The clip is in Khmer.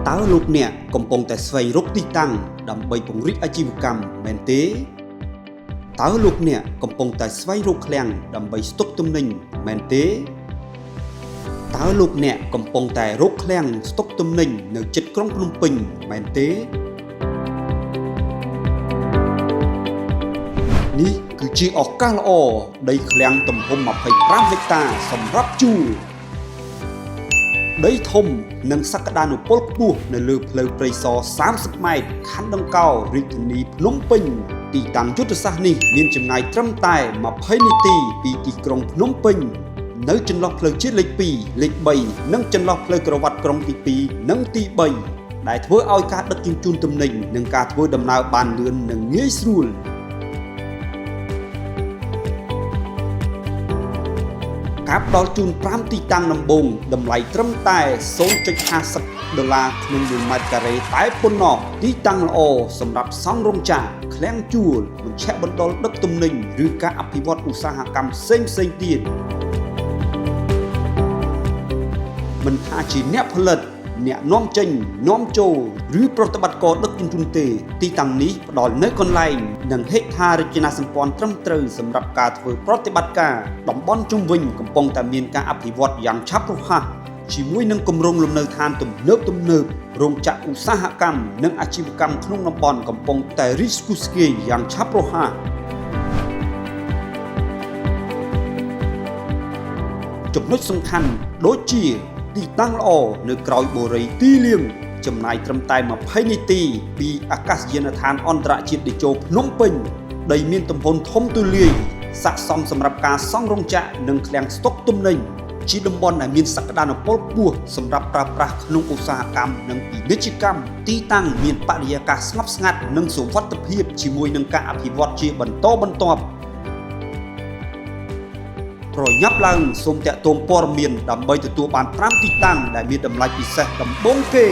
តើលោកអ្នកកំពុងតែស្វែងរកទីតាំងដើម្បីពង្រីកអាជីវកម្មមែនទេតើលោកអ្នកកំពុងតែស្វែងរកឃ្លាំងដើម្បីស្តុកទំនិញមែនទេតើលោកអ្នកកំពុងតែរកឃ្លាំងស្តុកទំនិញនៅជិតក្រុងភ្នំពេញមែនទេនេះគឺជាឱកាសល្អដីឃ្លាំងទំហំ25ហិកតាសម្រាប់ជួលដីធំនិងសក្តានុពលខ្ពស់នៅលើផ្លូវព្រៃសរ30ម៉ែត្រខណ្ឌដង្កោរាជធានីភ្នំពេញទីតាំងយុទ្ធសាស្ត្រនេះមានចម្ងាយត្រឹមតែ20នាទីពីទីក្រុងភ្នំពេញនៅចន្លោះផ្លូវជាតិលេខ2លេខ3និងចន្លោះផ្លូវក្រវ៉ាត់ក្រុងទី2និងទី3ដែលធ្វើឲ្យការដឹកជញ្ជូនទំនិញនិងការធ្វើដំណើរបានលឿននិងងាយស្រួលការផ្ដល់ជូន5ទីតាំងដំបូងតម្លៃត្រឹមតែ $0.50 ក្នុង1ម៉ែត្រការ៉េតែប៉ុណ្ណោះទីតាំងល្អសម្រាប់សង់រោងចក្រឃ្លាំងជួលមជ្ឈមណ្ឌលដឹកទំនិញឬការអភិវឌ្ឍឧស្សាហកម្មផ្សេងៗទៀតមិនថាជាអ្នកផលិតអ្នកនាំចេញនាំចូលឬប្រតិបត្តិការដឹកជញ្ជូនទេទីតាំងនេះផ្ដល់នូវកន្លែងនិងហេដ្ឋារចនាសម្ព័ន្ធត្រឹមត្រូវសម្រាប់ការធ្វើប្រតិបត្តិការតំបន់ជុំវិញកំពុងតែមានការអភិវឌ្ឍយ៉ាងឆាប់រហ័សជាមួយនឹងគម្រោងលំនៅឋានទំនើបរោងចក្រឧស្សាហកម្មនិងអាជីវកម្មក្នុងតំបន់កំពុងតែរីកស្គុះស្គាយយ៉ាងឆាប់រហ័សចំណុចសំខាន់ដូចជាទីតាំងល្អនៅក្រោយបូរីទីលាមចំណាយត្រឹមតែ20នាទីពីអាកាសយានដ្ឋានអន្តរជាតិតេជោភ្នំពេញដីមានទំហំធំទូលាយស័ក្តិសមសម្រាប់ការសង់រោងចក្រនិងឃ្លាំងស្តុកទំនិញជាតំបន់ដែលមានសក្តានុពលខ្ពស់សម្រាប់ប្រើប្រាស់ក្នុងឧស្សាហកម្មនិងពាណិជ្ជកម្មទីតាំងមានបរិយាកាសស្ងប់ស្ងាត់និងសុវត្ថិភាពជាមួយនឹងការអភិវឌ្ឍជាបន្តបន្ទាប់ប្រញាប់ឡើងសូមតាក់ទងព័ត៌មានដើម្បីទទួលបាន5ទីតាំងដែលមានតម្លៃពិសេសដំបូងគេ